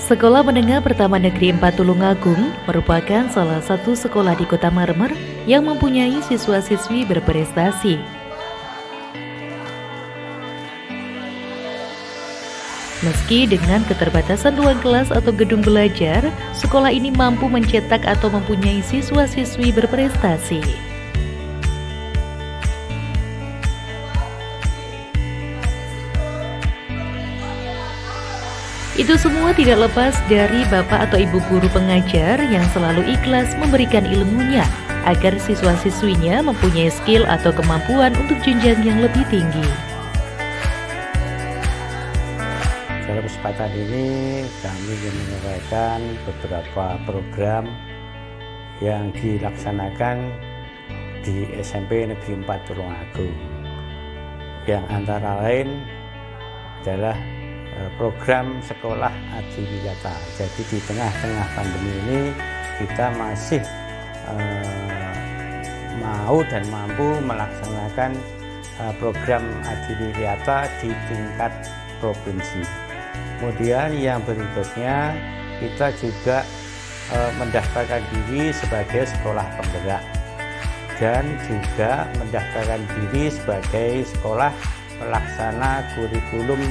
Sekolah Menengah Pertama Negeri 4 Tulungagung merupakan salah satu sekolah di Kota Marmer yang mempunyai siswa-siswi berprestasi. Meski dengan keterbatasan ruang kelas atau gedung belajar, sekolah ini mampu mencetak atau mempunyai siswa-siswi berprestasi. Itu semua tidak lepas dari Bapak atau Ibu guru pengajar yang selalu ikhlas memberikan ilmunya agar siswa-siswinya mempunyai skill atau kemampuan untuk jenjang yang lebih tinggi. Dalam kesempatan ini kami ingin menyampaikan beberapa program yang dilaksanakan di SMP Negeri 4 Tulungagung, yang antara lain adalah program sekolah adiwiyata. Jadi di tengah-tengah pandemi ini kita masih mau dan mampu melaksanakan program adiwiyata di tingkat provinsi. Kemudian yang berikutnya kita juga mendaftarkan diri sebagai sekolah penggerak dan juga mendaftarkan diri sebagai sekolah pelaksana kurikulum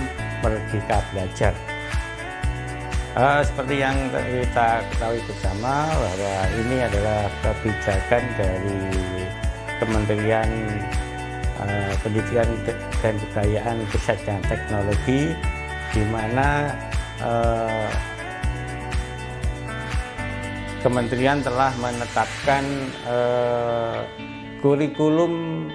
Merdeka Belajar. Seperti yang kita ketahui bersama bahwa ini adalah kebijakan dari Kementerian Pendidikan dan Kebudayaan, Riset dan Teknologi, di mana Kementerian telah menetapkan kurikulum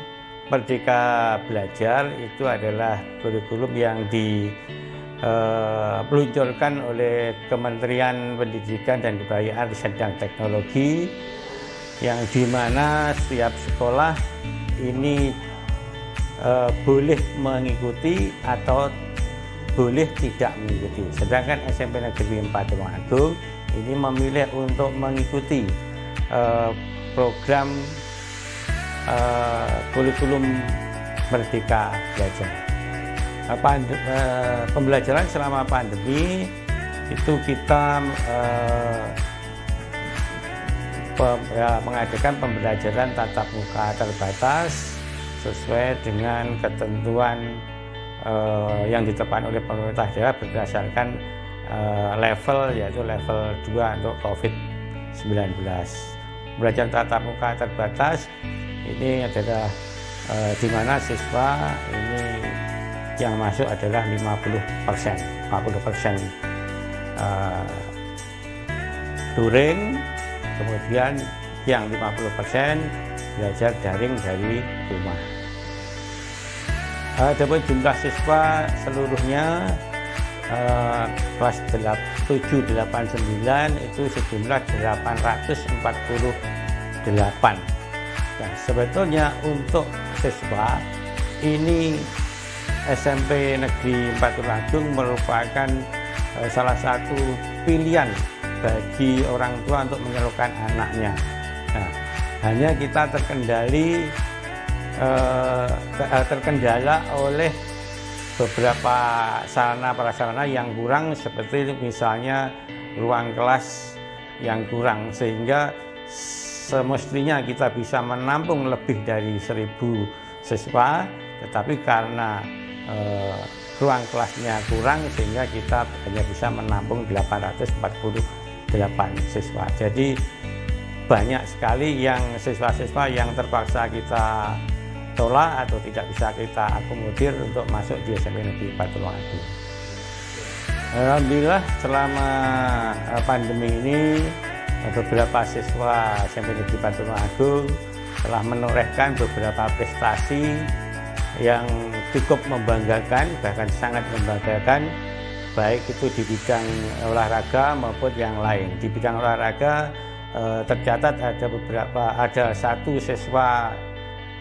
Merdeka Belajar. Itu adalah kurikulum yang diluncurkan oleh Kementerian Pendidikan dan Kebudayaan, Riset dan Teknologi, yang dimana setiap sekolah ini boleh mengikuti atau boleh tidak mengikuti. Sedangkan SMP Negeri 4 Tulungagung ini memilih untuk mengikuti program kurikulum Merdeka Belajar. Pembelajaran selama pandemi itu kita mengadakan pembelajaran tatap muka terbatas sesuai dengan ketentuan yang ditetapkan oleh pemerintah daerah berdasarkan level, yaitu level 2 untuk COVID-19. Pembelajaran tatap muka terbatas ini adalah di mana siswa ini yang masuk adalah 50% daring, kemudian yang 50% belajar daring dari rumah. Adapun jumlah siswa seluruhnya kelas 7, 8, 9 itu sejumlah 848. Nah, sebetulnya untuk siswa ini SMP Negeri 4 Tulungagung merupakan salah satu pilihan bagi orang tua untuk menyalurkan anaknya. Nah, hanya kita terkendala oleh beberapa sarana prasarana yang kurang, seperti misalnya ruang kelas yang kurang, sehingga semestinya kita bisa menampung lebih dari 1.000 siswa, tetapi karena ruang kelasnya kurang sehingga kita hanya bisa menampung 848 siswa. Jadi banyak sekali yang siswa-siswa yang terpaksa kita tolak atau tidak bisa kita akomodir untuk masuk di SMP Negeri 4 Tulungagung. Alhamdulillah selama pandemi ini beberapa siswa SMP Negeri 4 Tulungagung telah menorehkan beberapa prestasi yang cukup membanggakan, bahkan sangat membanggakan, baik itu di bidang olahraga maupun yang lain. Di bidang olahraga tercatat ada satu siswa,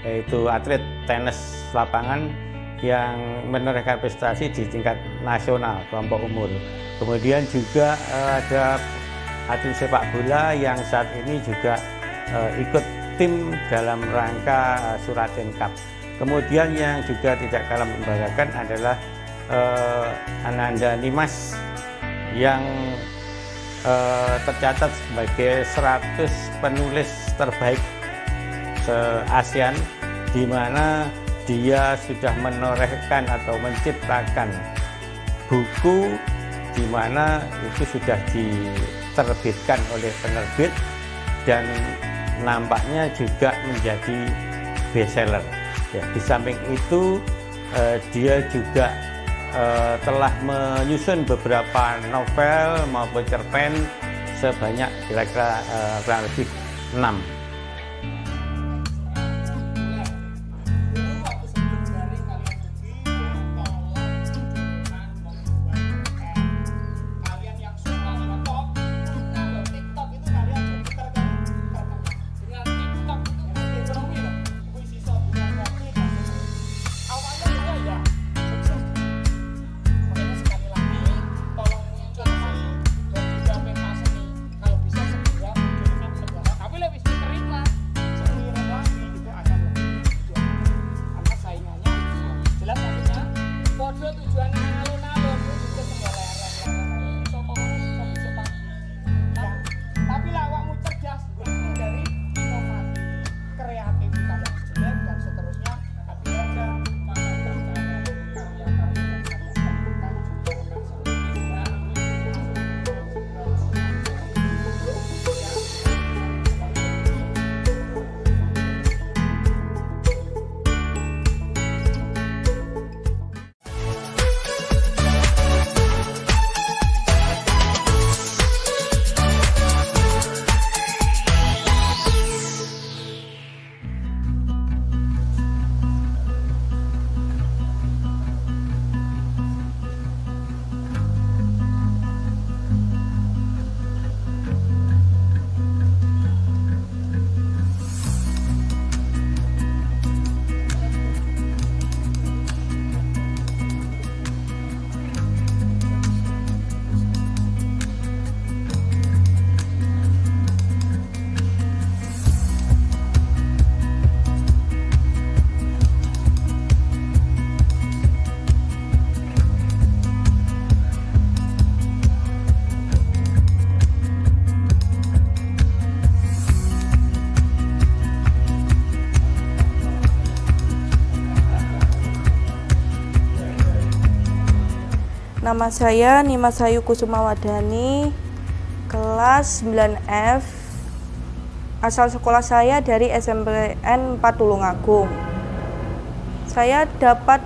yaitu atlet tenis lapangan, yang menorehkan prestasi di tingkat nasional kelompok umur. Kemudian juga ada atlet sepak bola yang saat ini juga ikut tim dalam rangka Suratin Cup. Kemudian yang juga tidak kalah membanggakan adalah Ananda Nimas yang tercatat sebagai 100 penulis terbaik se-ASEAN, di mana dia sudah menorehkan atau menciptakan buku di mana itu sudah diterbitkan oleh penerbit dan nampaknya juga menjadi bestseller. Ya, di samping itu dia juga telah menyusun beberapa novel maupun cerpen sebanyak kira-kira kurang lebih 6. Nama saya Nimasayu Kusumawardhani, kelas 9F. Asal sekolah saya dari SMPN 4 Tulungagung. Saya dapat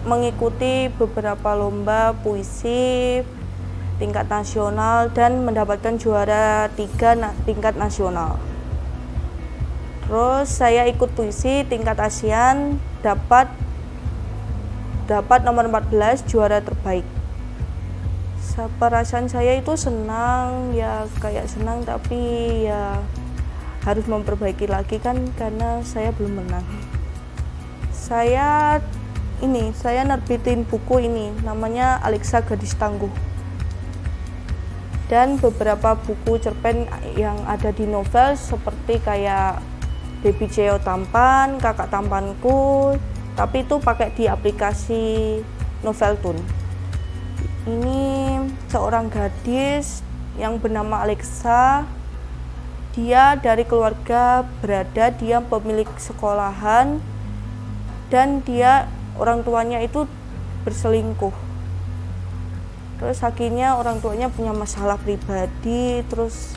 mengikuti beberapa lomba puisi tingkat nasional dan mendapatkan juara 3 tingkat nasional. Terus saya ikut puisi tingkat ASEAN, dapat nomor 14, juara terbaik. Perasaan saya itu senang, ya kayak senang, tapi ya harus memperbaiki lagi kan karena saya belum menang. Saya nerbitin buku ini, namanya Alexa Gadis Tangguh. Dan beberapa buku cerpen yang ada di novel seperti kayak Baby Ceo Tampan, Kakak Tampanku, tapi itu pakai di aplikasi Noveltoon. Ini seorang gadis yang bernama Alexa. Dia dari keluarga berada, dia pemilik sekolahan, dan orang tuanya itu berselingkuh. Terus akhirnya orang tuanya punya masalah pribadi, terus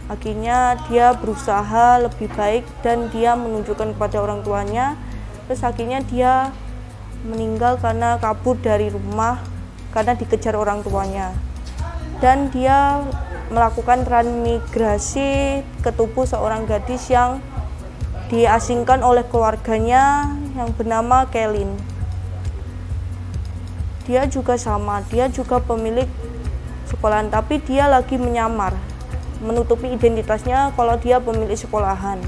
akhirnya dia berusaha lebih baik dan dia menunjukkan kepada orang tuanya. Terus akhirnya dia meninggal karena kabur dari rumah karena dikejar orang tuanya, dan dia melakukan transmigrasi ke tubuh seorang gadis yang diasingkan oleh keluarganya yang bernama Kelin. Dia juga sama, dia juga pemilik sekolahan, tapi dia lagi menyamar, menutupi identitasnya kalau dia pemilik sekolahan.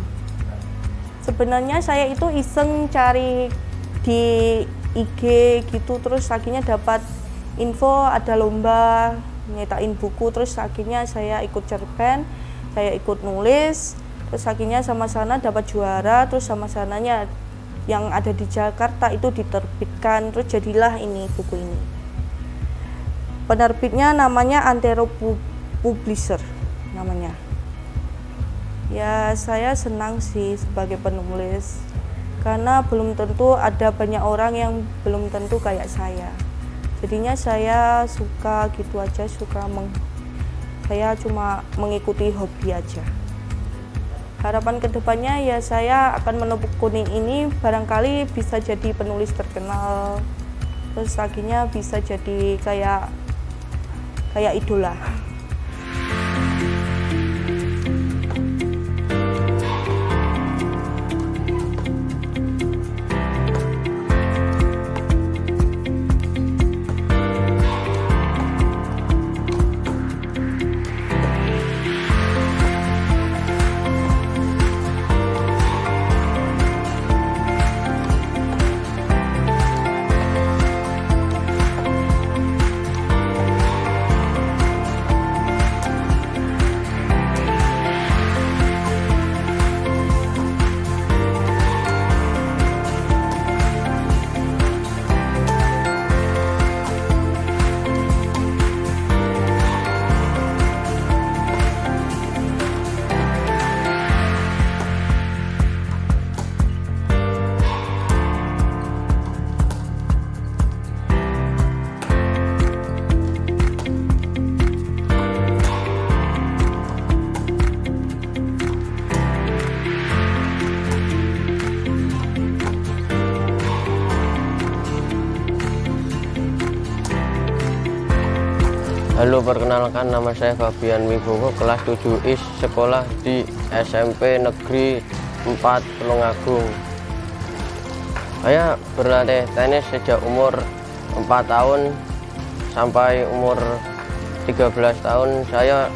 Sebenarnya saya itu iseng cari di IG gitu, terus akhirnya dapat info ada lomba nyetakin buku, terus akhirnya saya ikut cerpen, saya ikut nulis, terus akhirnya sama sana dapat juara, terus sama sananya yang ada di Jakarta itu diterbitkan, terus jadilah ini buku ini. Penerbitnya namanya Antero Publisher namanya. Ya saya senang sih sebagai penulis, karena belum tentu ada banyak orang yang belum tentu kayak saya. Jadinya saya suka gitu aja, saya cuma mengikuti hobi aja. Harapan kedepannya ya saya akan menekuni ini, barangkali bisa jadi penulis terkenal, terus akhirnya bisa jadi kayak idola. Halo, perkenalkan nama saya Fabian Wibowo, kelas 7 IS, sekolah di SMP Negeri 4 Tulungagung. Saya berlatih tenis sejak umur 4 tahun sampai umur 13 tahun. Saya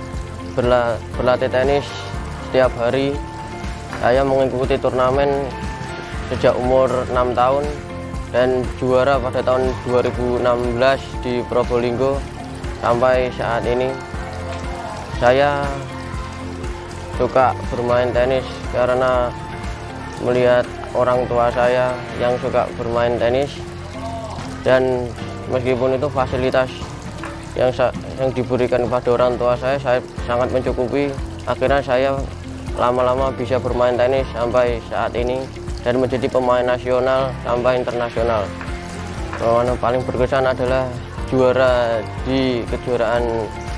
berlatih tenis setiap hari. Saya mengikuti turnamen sejak umur 6 tahun dan juara pada tahun 2016 di Probolinggo. Sampai saat ini saya suka bermain tenis karena melihat orang tua saya yang suka bermain tenis, dan meskipun itu fasilitas yang diberikan kepada orang tua saya sangat mencukupi. Akhirnya saya lama-lama bisa bermain tenis sampai saat ini dan menjadi pemain nasional sampai internasional. Yang paling berkesan adalah juara di kejuaraan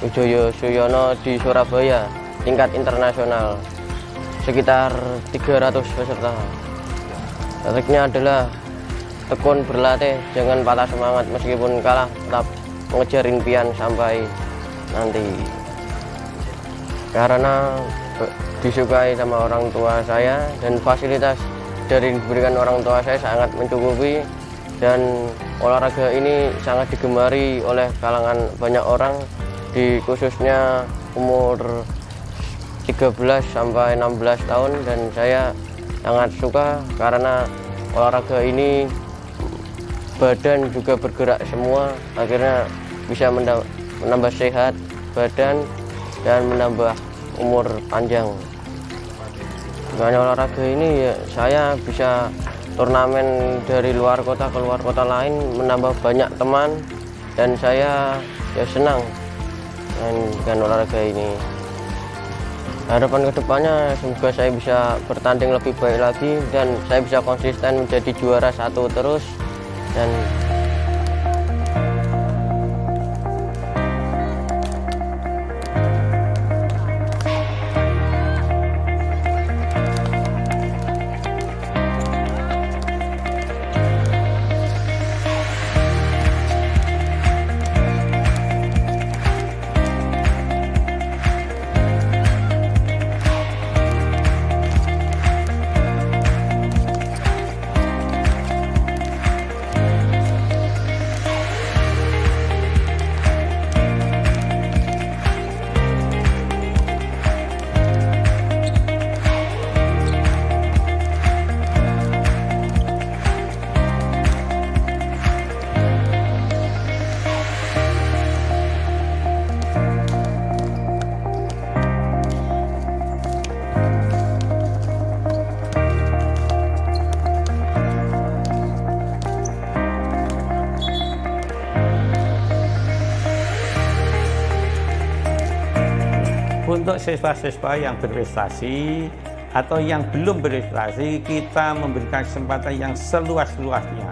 Wijoyo Suyono di Surabaya tingkat internasional, sekitar 300 peserta. Triknya adalah tekun berlatih, jangan patah semangat, meskipun kalah tetap mengejar impian sampai nanti. Karena disukai sama orang tua saya dan fasilitas dari diberikan orang tua saya sangat mencukupi, dan olahraga ini sangat digemari oleh kalangan banyak orang, di khususnya umur 13 sampai 16 tahun, dan saya sangat suka karena olahraga ini badan juga bergerak semua, akhirnya bisa menambah sehat badan dan menambah umur panjang. Dengan olahraga ini ya saya bisa turnamen dari luar kota ke luar kota lain, menambah banyak teman, dan saya ya senang dengan olahraga ini. Harapan kedepannya semoga saya bisa bertanding lebih baik lagi dan saya bisa konsisten menjadi juara 1 terus. Dan Untuk siswa-siswa yang berprestasi atau yang belum berprestasi, kita memberikan kesempatan yang seluas-luasnya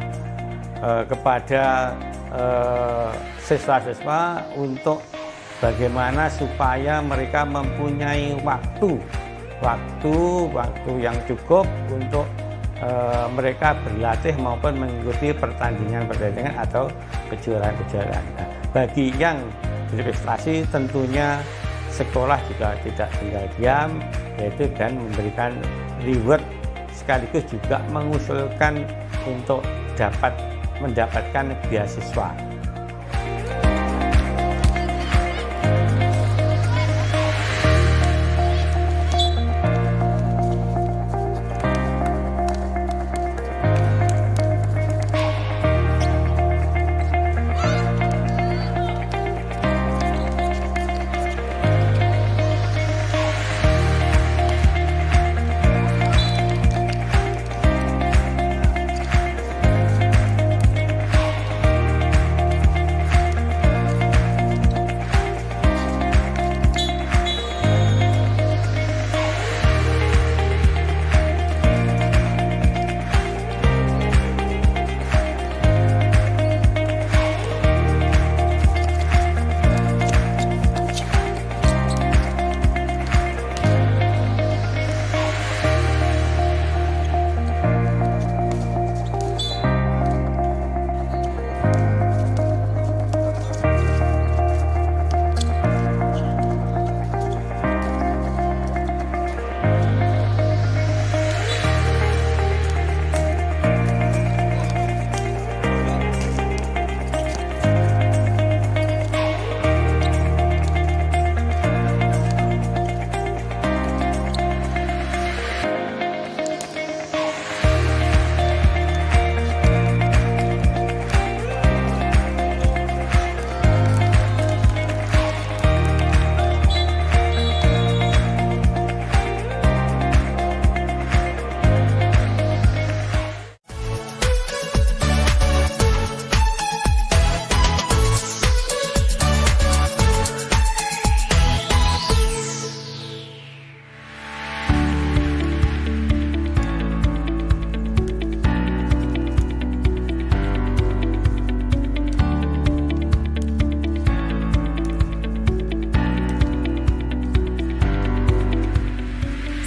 kepada siswa-siswa untuk bagaimana supaya mereka mempunyai waktu yang cukup untuk mereka berlatih maupun mengikuti pertandingan atau kejuaraan-kejuaraan. Nah, bagi yang berprestasi tentunya sekolah juga tidak tinggal diam, yaitu dan memberikan reward sekaligus juga mengusulkan untuk dapat mendapatkan beasiswa.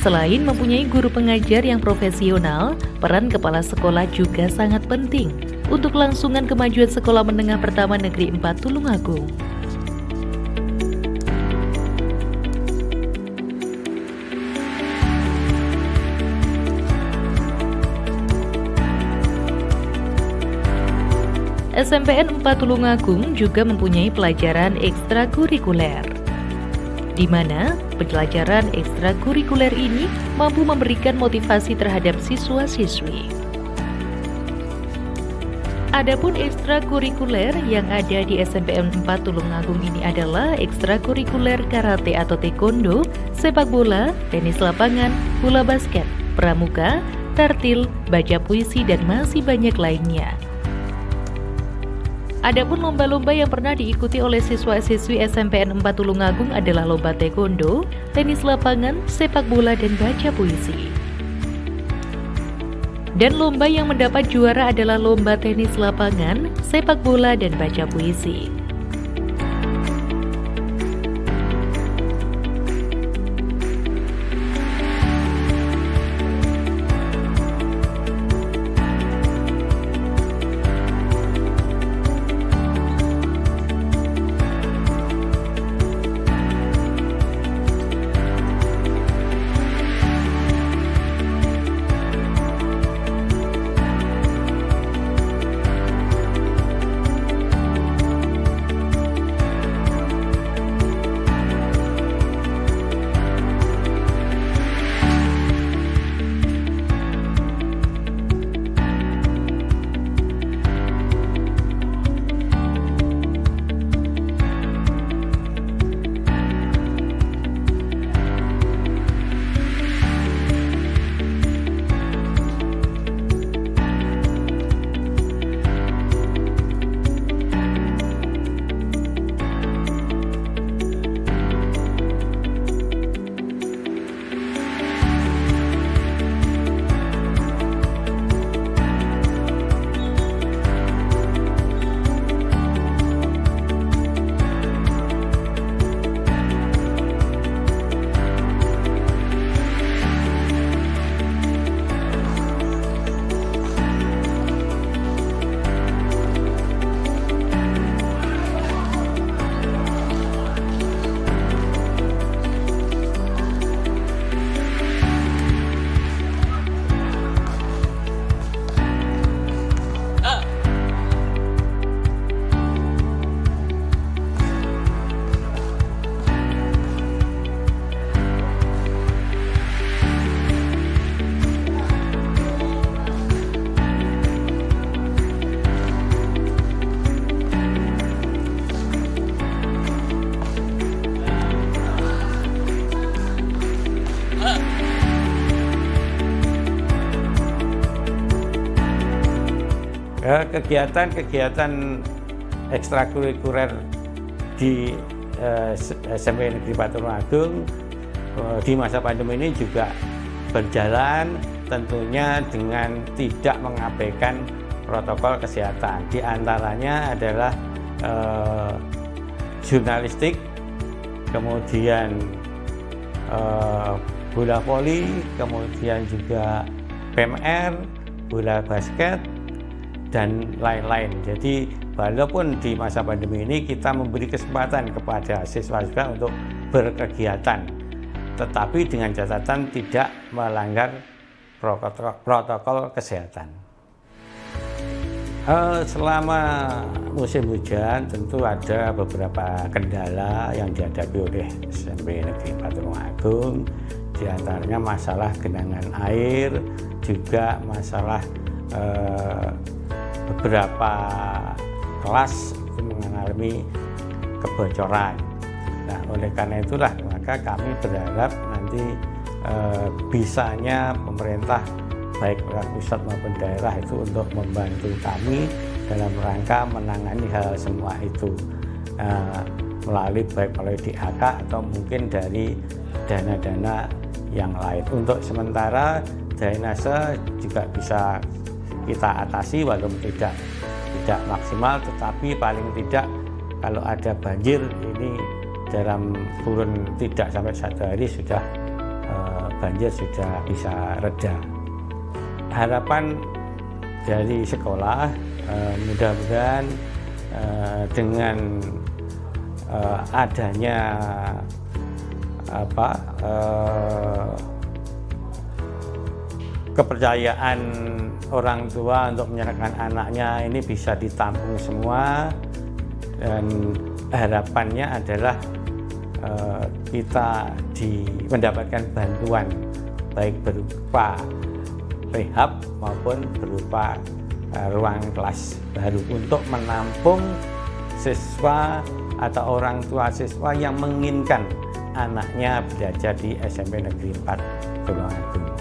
Selain mempunyai guru pengajar yang profesional, peran kepala sekolah juga sangat penting untuk kelangsungan kemajuan Sekolah Menengah Pertama Negeri 4 Tulungagung. SMPN 4 Tulungagung juga mempunyai pelajaran ekstrakurikuler, di mana pelajaran ekstrakurikuler ini mampu memberikan motivasi terhadap siswa-siswi. Adapun ekstrakurikuler yang ada di SMPN 4 Tulungagung ini adalah ekstrakurikuler karate atau taekwondo, sepak bola, tenis lapangan, bola basket, pramuka, tartil, baca puisi, dan masih banyak lainnya. Adapun lomba-lomba yang pernah diikuti oleh siswa-siswi SMPN 4 Tulungagung adalah lomba taekwondo, tenis lapangan, sepak bola, dan baca puisi. Dan lomba yang mendapat juara adalah lomba tenis lapangan, sepak bola, dan baca puisi. Kegiatan ekstrakurikuler di SMP Negeri Patulungagung di masa pandemi ini juga berjalan, tentunya dengan tidak mengabaikan protokol kesehatan. Di antaranya adalah jurnalistik, kemudian bola voli, kemudian juga PMR, bola basket, dan lain-lain. Jadi walaupun di masa pandemi ini kita memberi kesempatan kepada siswa-siswa untuk berkegiatan, tetapi dengan catatan tidak melanggar protokol kesehatan. Selama musim hujan tentu ada beberapa kendala yang dihadapi oleh SMP Negeri Patulungagung, di antaranya masalah genangan air, juga masalah beberapa kelas itu mengalami kebocoran. Nah, oleh karena itulah maka kami berharap nanti bisanya pemerintah baik pusat maupun daerah itu untuk membantu kami dalam rangka menangani hal semua itu melalui DAK atau mungkin dari dana-dana yang lain. Untuk sementara drainase juga bisa kita atasi walaupun tidak maksimal, tetapi paling tidak kalau ada banjir ini dalam kurun tidak sampai 1 hari sudah banjir sudah bisa reda. Harapan dari sekolah mudah-mudahan dengan adanya kepercayaan orang tua untuk menyerahkan anaknya ini bisa ditampung semua, dan harapannya adalah kita mendapatkan bantuan baik berupa rehab maupun berupa ruang kelas baru untuk menampung siswa atau orang tua siswa yang menginginkan anaknya belajar di SMP Negeri 4 Tulungagung.